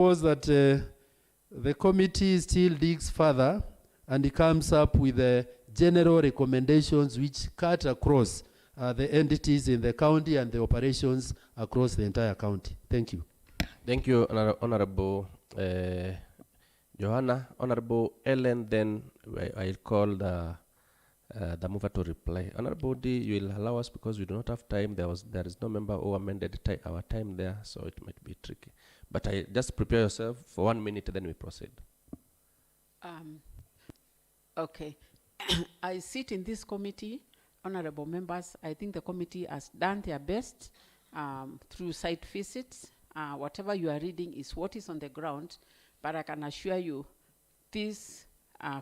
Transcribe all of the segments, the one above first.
Was that the committee still digs further and it comes up with general recommendations which cut across the entities in the county and the operations across the entire county. Thank you. Thank you, Honorable Johanna. Honorable Ellen, then I'll call the mover to reply. Honorable D, you will allow us because we do not have time. There is no member who amended our time there, so it might be tricky. But I just prepare yourself for 1 minute, then we proceed. Okay. I sit in this committee, honorable members. I think the committee has done their best through site visits. Whatever you are reading is what is on the ground, but I can assure you this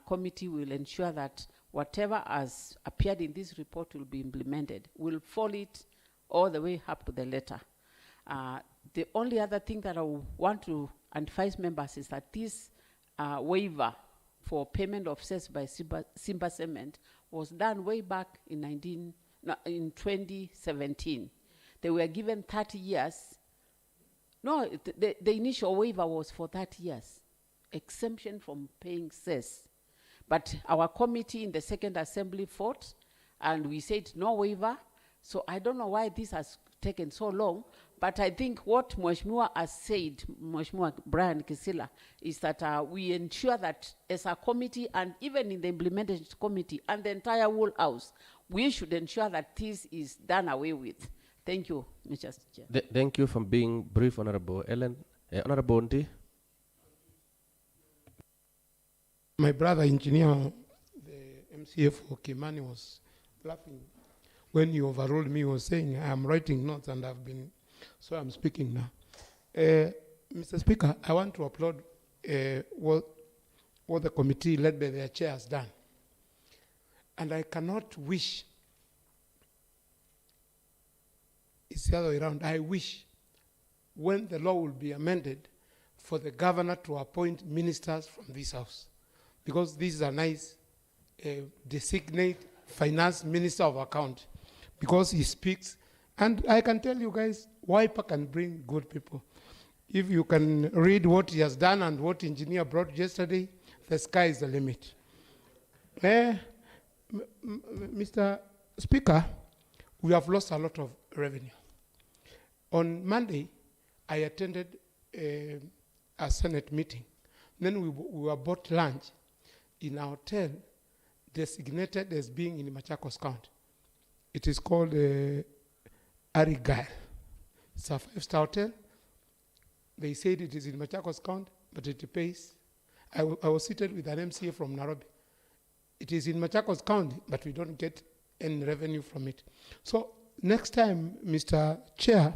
committee will ensure that whatever has appeared in this report will be implemented. We'll follow it all the way up to the letter. The only other thing that I want to advise members is that this waiver for payment of cess by Simba Cement was done way back in 2017. They were given 30 years. No, the initial waiver was for 30 years, exemption from paying cess. But our committee in the second assembly fought, and we said no waiver. So I don't know why this has taken so long, but I think what Mheshimiwa has said, Mheshimiwa Brian Kisila, is that we ensure that as a committee and even in the implementation committee and the entire whole house, we should ensure that this is done away with. Thank you, Mr. Chair. Thank you for being brief, Honorable Ellen. Honorable Ndi. My brother engineer, the MCA for Kimani, was laughing when he overruled me. He was saying, I am writing notes and I've been, so I'm speaking now. Mr. Speaker, I want to applaud what the committee led by their chair has done. And I cannot wish, it's the other way around, I wish when the law will be amended for the governor to appoint ministers from this house. Because this is a nice designate finance minister of account, because he speaks. And I can tell you guys, WIPA can bring good people. If you can read what he has done and what engineer brought yesterday, the sky is the limit. Mr. Speaker, we have lost a lot of revenue. On Monday, I attended a Senate meeting. Then we were bought lunch in a hotel designated as being in Machakos County. It is called Arigal. It's a 5-star hotel. They said it is in Machakos County, but it pays. I was seated with an MCA from Nairobi. It is in Machakos County, but we don't get any revenue from it. So next time, Mr. Chair,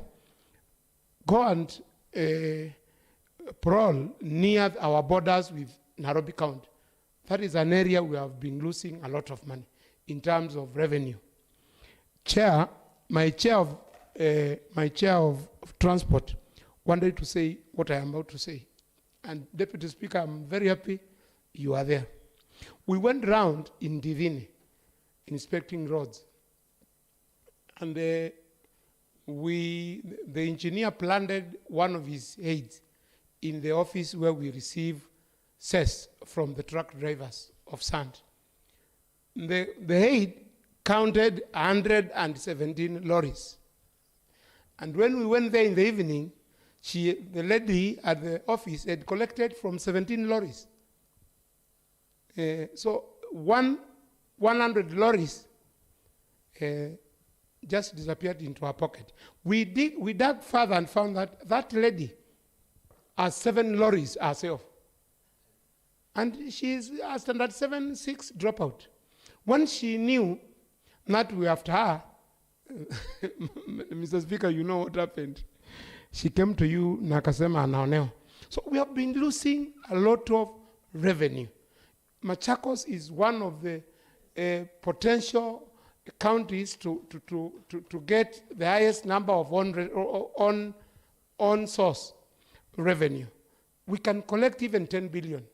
go and parole near our borders with Nairobi County. That is an area we have been losing a lot of money in terms of revenue. Chair, my chair of transport wanted to say what I am about to say. And Deputy Speaker, I'm very happy you are there. We went round in Divini inspecting roads. And the engineer planted one of his aides in the office where we receive cess from the truck drivers of sand. The aide counted 117 lorries. And when we went there in the evening, the lady at the office had collected from 17 lorries. So 100 lorries just disappeared into her pocket. We dug further and found that that lady has 7 lorries herself. And she is a standard 7.6 dropout. When she knew that we after her, Mr. Speaker, you know what happened. She came to you, Nakasema Anaoneo. So we have been losing a lot of revenue. Machakos is one of the potential counties to get the highest number of on source revenue. We can collect even 10 billion.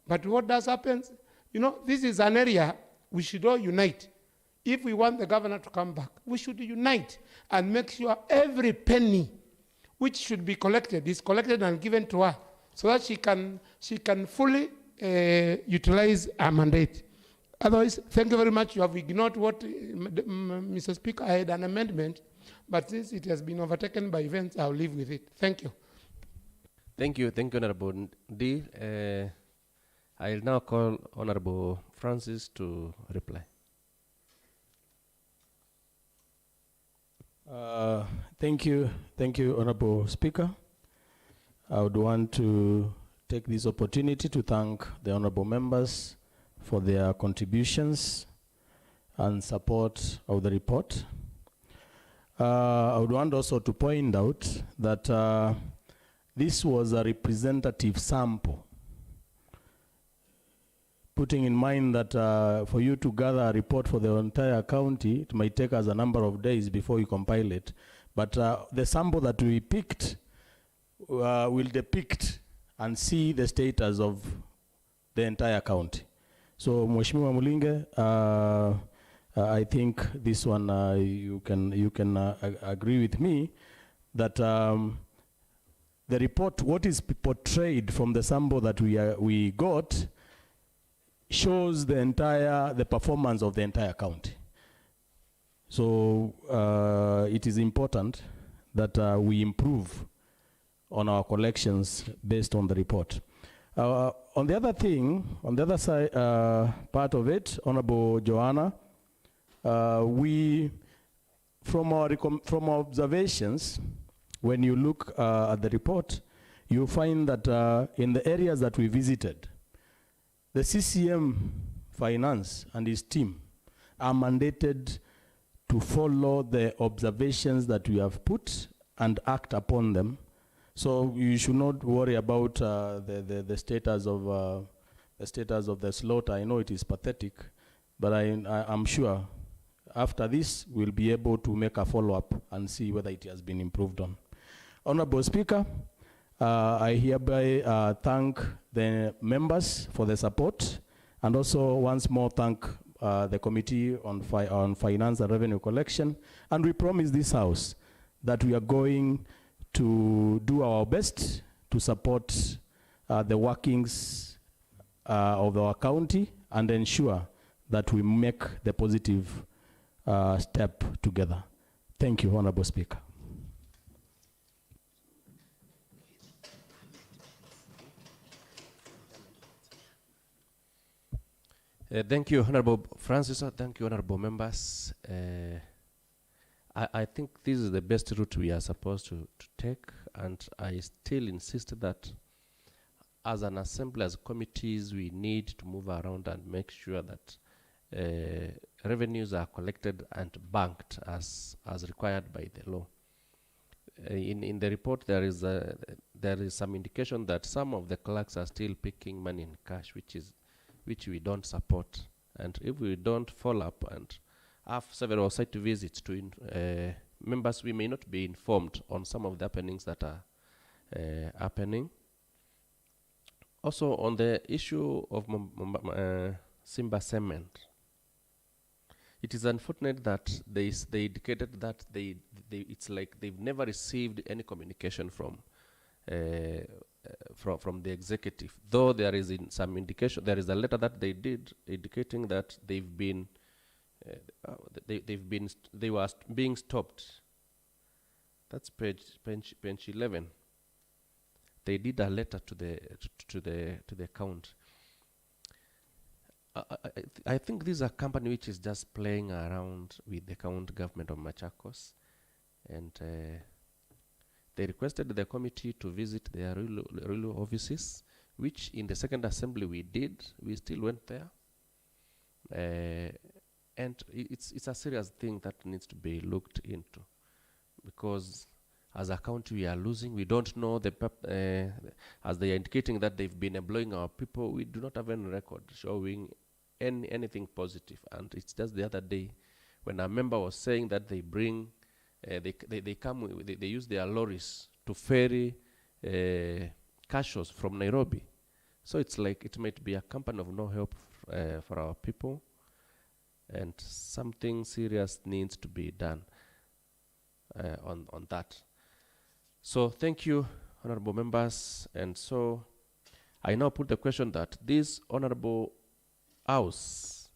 But what does happen? You know, this is an area we should all unite. If we want the governor to come back, we should unite and make sure every penny which should be collected is collected and given to her so that she can fully utilize her mandate. Otherwise, thank you very much. You have ignored what, Mr. Speaker, I had an amendment, but since it has been overtaken by events, I'll live with it. Thank you. Thank you, Honorable D. I'll now call Honorable Francis to reply. Thank you, Honorable Speaker. I would want to take this opportunity to thank the honorable members for their contributions and support of the report. I would want also to point out that this was a representative sample, putting in mind that for you to gather a report for the entire county, it might take us a number of days before you compile it. But the sample that we picked will depict and see the status of the entire county. So, Mheshimiwa Mulinge, I think this one you can agree with me that the report, what is portrayed from the sample that we got, shows the performance of the entire county. So it is important that we improve on our collections based on the report. On the other side, part of it, Honorable Joanna, from our observations, when you look at the report, you find that in the areas that we visited, the CCM Finance and his team are mandated to follow the observations that we have put and act upon them. So you should not worry about the status of the slaughter. I know it is pathetic, but I'm sure after this we'll be able to make a follow-up and see whether it has been improved on. Honorable Speaker, I hereby thank the members for the support, and also once more thank the Committee on Finance and Revenue Collection. And we promise this House that we are going to do our best to support the workings of our county and ensure that we make the positive step together. Thank you, Honorable Speaker. Thank you, Honorable Francis. Thank you, Honorable members. I think this is the best route we are supposed to take, and I still insist that as an assembly, as committees, we need to move around and make sure that revenues are collected and banked as required by the law. In the report, there is some indication that some of the clerks are still picking money in cash, which we don't support. And if we don't follow up and have several site visits to members, we may not be informed on some of the happenings that are happening. Also, on the issue of Simba Cement, it is unfortunate that they indicated that it's like they've never received any communication from the executive, though there is some indication. There is a letter that they did indicating that they were being stopped. That's page 11. They did a letter to the account. I think this is a company which is just playing around with the county government of Machakos, and they requested the committee to visit their rural offices, which in the second assembly we did. We still went there. And it's a serious thing that needs to be looked into, because as a county we are losing. We don't know as they are indicating that they've been employing our people. We do not have any record showing anything positive. And it's just the other day when a member was saying that they bring they use their lorries to ferry cashews from Nairobi. So it's like it might be a company of no help for our people, and something serious needs to be done on that. So thank you, honorable members, and so I now put the question that this honorable House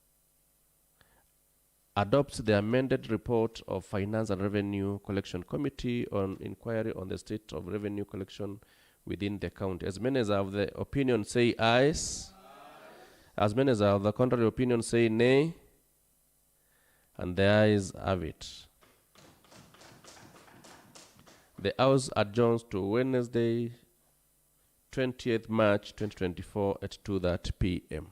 adopts the amended report of Finance and Revenue Collection Committee on inquiry on the state of revenue collection within the county. As many as have the opinion say ayes. As many as have the contrary opinion say nay. And the ayes have it. The House adjourns to Wednesday, 20th March 2024 at 2:30 p.m.